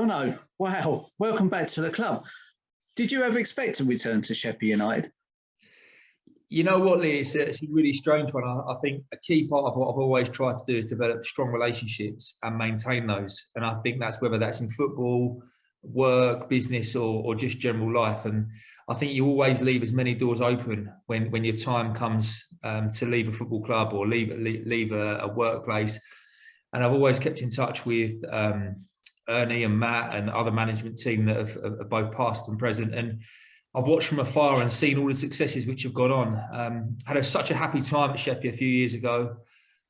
Jono, wow, welcome back to the club. Did you ever expect to return to Sheppey United? You know what, Lee, it's a really strange one. I think a key part of what I've always tried to do is develop strong relationships and maintain those. And I think that's whether that's in football, work, business, or just general life. And I think you always leave as many doors open when your time comes to leave a football club or leave a workplace. And I've always kept in touch with Ernie and Matt and other management team that have both past and present. And I've watched from afar and seen all the successes which have gone on. Had such a happy time at Sheppey a few years ago.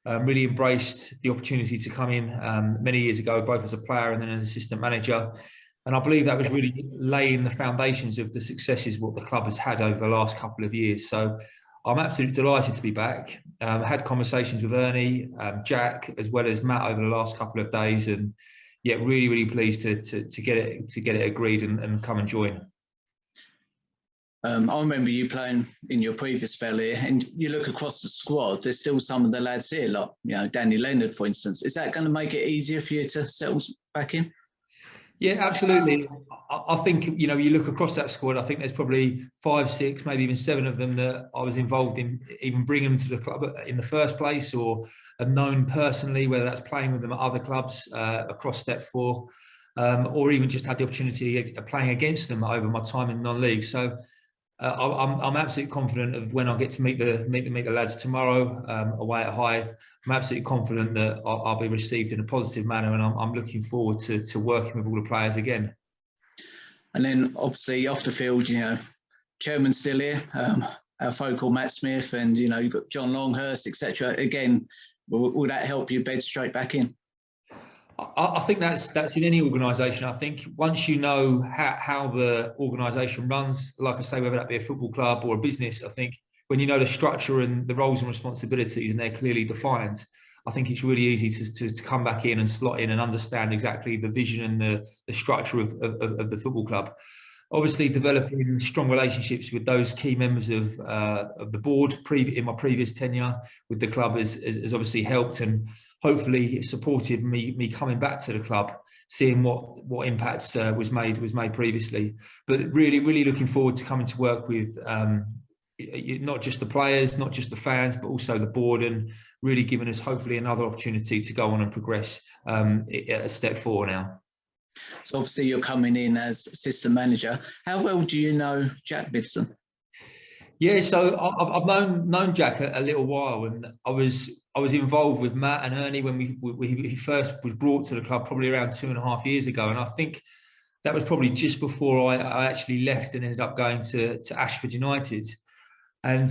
Really embraced the opportunity to come in many years ago, both as a player and then as assistant manager. And I believe that was really laying the foundations of the successes what the club has had over the last couple of years. So I'm absolutely delighted to be back. Had conversations with Ernie, Jack, as well as Matt over the last couple of days, and yeah, really pleased to get it agreed and come and join. I remember you playing in your previous spell here, and you look across the squad. There's still some of the lads here, like Danny Leonard, for instance. Is that going to make it easier for you to settle back in? Yeah, absolutely. I think, you look across that squad, I think there's probably 5, 6, maybe even 7 of them that I was involved in even bringing them to the club in the first place, or have known personally, whether that's playing with them at other clubs across Step 4, or even just had the opportunity of playing against them over my time in non-league. So I'm absolutely confident of when I get to meet the lads tomorrow away at Hive. I'm absolutely confident that I'll be received in a positive manner, and I'm looking forward to working with all the players again. And then obviously off the field, Chairman's still here, our focal Matt Smith, and you've got John Longhurst, etc. Again, will that help you bed straight back in? I think that's in any organisation. I think once you know how the organisation runs, like I say, whether that be a football club or a business, I think when you know the structure and the roles and responsibilities and they're clearly defined, I think it's really easy to come back in and slot in and understand exactly the vision and the structure of the football club. Obviously, developing strong relationships with those key members of the board in my previous tenure with the club has obviously helped, and hopefully it supported me coming back to the club, seeing what impacts was made previously. But really looking forward to coming to work with not just the players, not just the fans, but also the board, and really giving us hopefully another opportunity to go on and progress at Step 4 now. So obviously you're coming in as assistant manager. How well do you know Jack Batson? Yeah, so I've known Jack a little while, and I was involved with Matt and Ernie when he first was brought to the club probably around 2.5 years ago, and I think that was probably just before I actually left and ended up going to Ashford United. And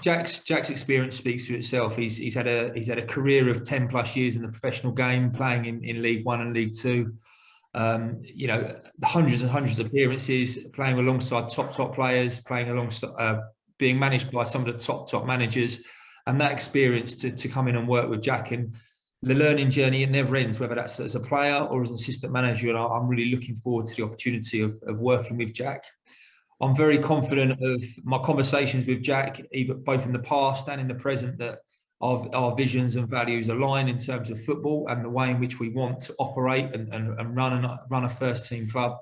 Jack's experience speaks for itself. He's had a career of 10+ years in the professional game, playing in League 1 and League 2. Hundreds and hundreds of appearances, playing alongside top players, playing alongside being managed by some of the top managers, and that experience to come in and work with Jack, and the learning journey, it never ends, whether that's as a player or as an assistant manager. And I'm really looking forward to the opportunity of working with Jack. I'm very confident of my conversations with Jack, both in the past and in the present, that our visions and values align in terms of football and the way in which we want to operate and run a first team club.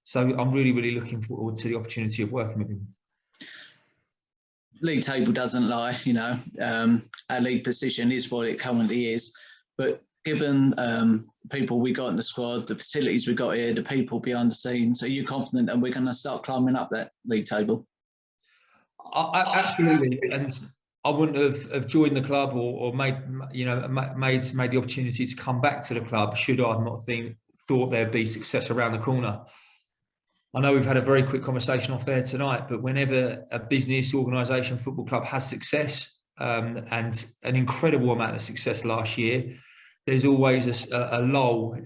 So I'm really looking forward to the opportunity of working with him. League table doesn't lie, our league position is what it currently is, but given people we got in the squad, the facilities we got here, the people behind the scenes, are you confident that we're going to start climbing up that league table? Absolutely, and I wouldn't have joined the club or made the opportunity to come back to the club should I not thought there'd be success around the corner. I know we've had a very quick conversation off there tonight, but whenever a business, organisation, football club has success, and an incredible amount of success last year, there's always a lull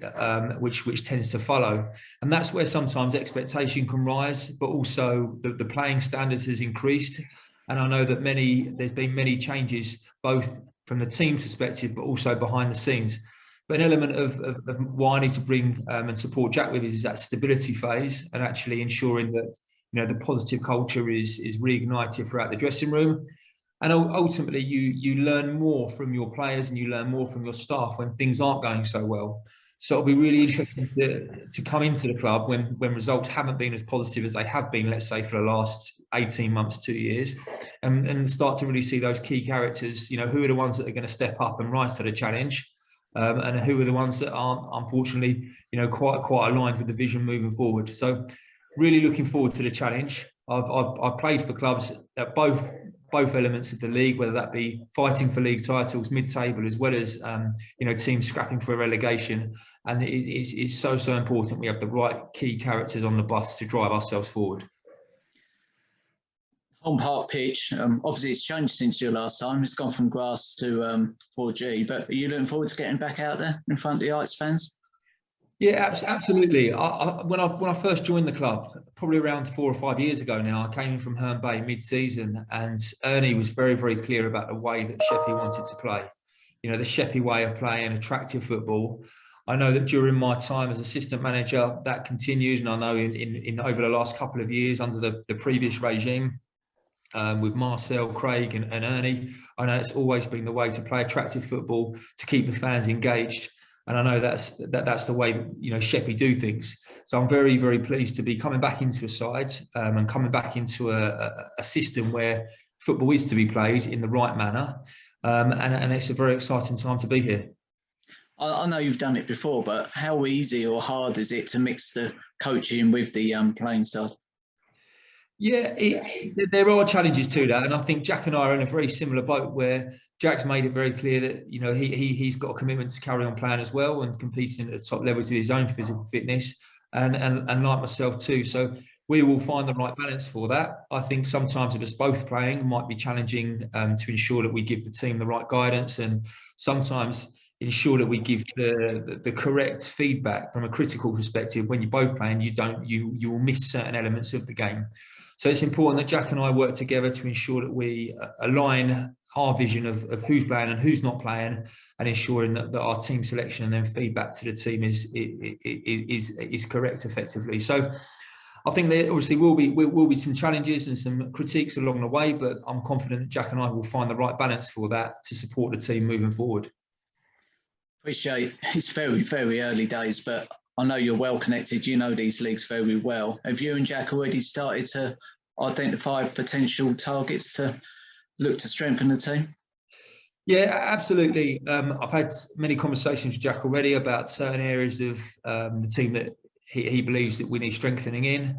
which tends to follow, and that's where sometimes expectation can rise, but also the playing standards has increased. And I know that there's been many changes, both from the team perspective, but also behind the scenes. But an element of what I need to bring and support Jack with is that stability phase, and actually ensuring that the positive culture is reignited throughout the dressing room. And ultimately, you learn more from your players and you learn more from your staff when things aren't going so well. So it'll be really interesting to come into the club when results haven't been as positive as they have been, let's say, for the last 18 months, 2 years, and start to really see those key characters, you know, who are the ones that are going to step up and rise to the challenge, and who are the ones that aren't, unfortunately, you know, quite aligned with the vision moving forward. So really looking forward to the challenge. I've played for clubs at both elements of the league, whether that be fighting for league titles, mid-table, as well as you know, teams scrapping for relegation. And it's so important we have the right key characters on the bus to drive ourselves forward. Home Park pitch, obviously it's changed since your last time. It's gone from grass to 4G. But are you looking forward to getting back out there in front of the Heights fans? Yeah, absolutely. When I first joined the club, probably around 4 or 5 years ago now, I came in from Herne Bay mid-season, and Ernie was very clear about the way that Sheppey wanted to play. You know, the Sheppey way of playing attractive football. I know that during my time as assistant manager, that continues, and I know in over the last couple of years under the previous regime, with Marcel, Craig, and Ernie, I know it's always been the way to play attractive football, to keep the fans engaged. And I know that's the way, you know, Sheppey do things. So I'm very pleased to be coming back into a side and coming back into a system where football is to be played in the right manner. And it's a very exciting time to be here. I know you've done it before, but how easy or hard is it to mix the coaching with the playing style? Yeah, there are challenges to that, and I think Jack and I are in a very similar boat, where Jack's made it very clear that, you know, he's got a commitment to carry on playing as well and competing at the top levels of his own physical fitness, and like myself too. So we will find the right balance for that. I think sometimes if it's both playing, it might be challenging to ensure that we give the team the right guidance, and sometimes ensure that we give the correct feedback from a critical perspective. When you're both playing, you will miss certain elements of the game. So it's important that Jack and I work together to ensure that we align our vision of who's playing and who's not playing, and ensuring that our team selection and then feedback to the team is correct effectively. So I think there obviously will be some challenges and some critiques along the way, but I'm confident that Jack and I will find the right balance for that to support the team moving forward. Appreciate it's very early days, but I know you're well connected. You know these leagues very well. Have you and Jack already started to identify potential targets to look to strengthen the team? Yeah, absolutely. I've had many conversations with Jack already about certain areas of the team that he believes that we need strengthening in.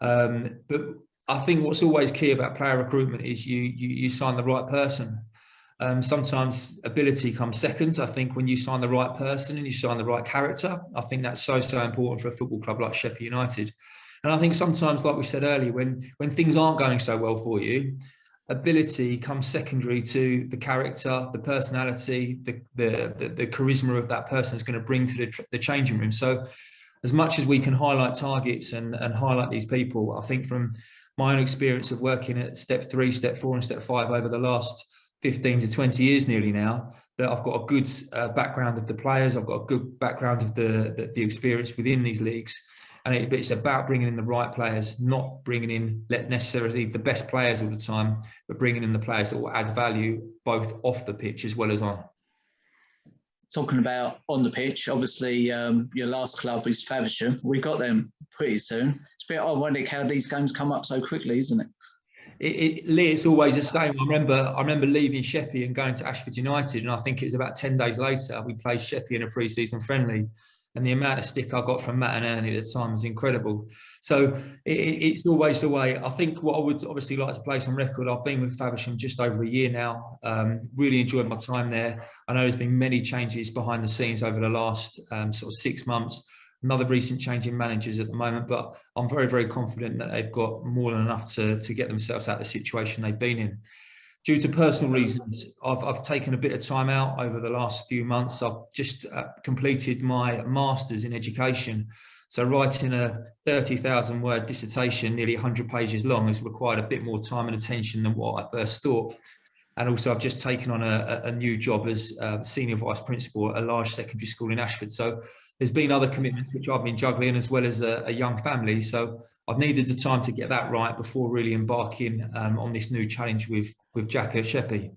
But I think what's always key about player recruitment is you sign the right person. Sometimes ability comes second. I think when you sign the right person and you sign the right character, I think that's so important for a football club like Sheppey United. And I think sometimes, like we said earlier, when things aren't going so well for you, ability comes secondary to the character, the personality, the charisma of that person is going to bring to the changing room. So as much as we can highlight targets and highlight these people, I think from my own experience of working at step 3, step 4 and step 5 over the last 15 to 20 years nearly now, that I've got a good background of the players, I've got a good background of the experience within these leagues. And it's about bringing in the right players, not bringing in necessarily the best players all the time, but bringing in the players that will add value both off the pitch as well as on. Talking about on the pitch, obviously your last club is Faversham. We got them pretty soon. It's a bit ironic how these games come up so quickly, isn't it? It's always the same. I remember leaving Sheppey and going to Ashford United, and I think it was about 10 days later we played Sheppey in a pre-season friendly. And the amount of stick I got from Matt and Ernie at the time was incredible. So it's always the way. I think what I would obviously like to place on record, I've been with Faversham just over a year now. Really enjoyed my time there. I know there's been many changes behind the scenes over the last sort of 6 months. Another recent change in managers at the moment, but I'm very confident that they've got more than enough to get themselves out of the situation they've been in. Due to personal reasons, I've taken a bit of time out over the last few months. I've just completed my master's in education. So writing a 30,000 word dissertation, nearly 100 pages long, has required a bit more time and attention than what I first thought. And also I've just taken on a new job as senior vice principal at a large secondary school in Ashford. So there's been other commitments which I've been juggling, as well as a young family. So I've needed the time to get that right before really embarking on this new challenge with Jack at Sheppey.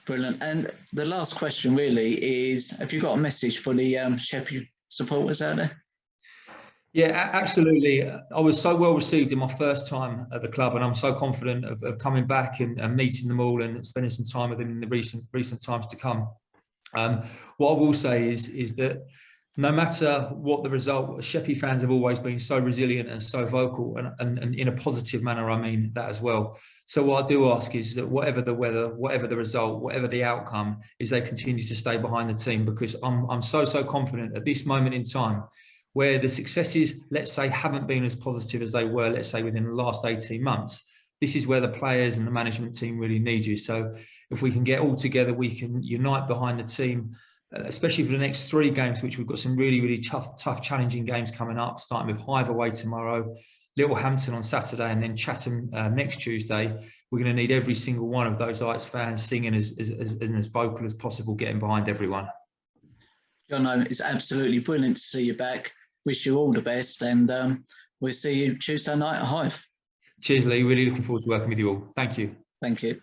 Brilliant. And the last question really is, have you got a message for the Sheppey supporters out there? Yeah, absolutely. I was so well received in my first time at the club, and I'm so confident of coming back and meeting them all and spending some time with them in the recent times to come. What I will say is that no matter what the result, Sheppey fans have always been so resilient and so vocal, and in a positive manner, I mean that as well. So what I do ask is that whatever the weather, whatever the result, whatever the outcome, is they continue to stay behind the team, because I'm so confident at this moment in time, where the successes, let's say, haven't been as positive as they were, let's say, within the last 18 months. This is where the players and the management team really need you. So if we can get all together, we can unite behind the team, especially for the next 3 games, which we've got some really tough, challenging games coming up, starting with Hive away tomorrow, Littlehampton on Saturday, and then Chatham next Tuesday. We're going to need every single one of those Heights fans singing as vocal as possible, getting behind everyone. Jono, it's absolutely brilliant to see you back. Wish you all the best, and we'll see you Tuesday night at Hive. Cheers, Lee. Really looking forward to working with you all. Thank you. Thank you.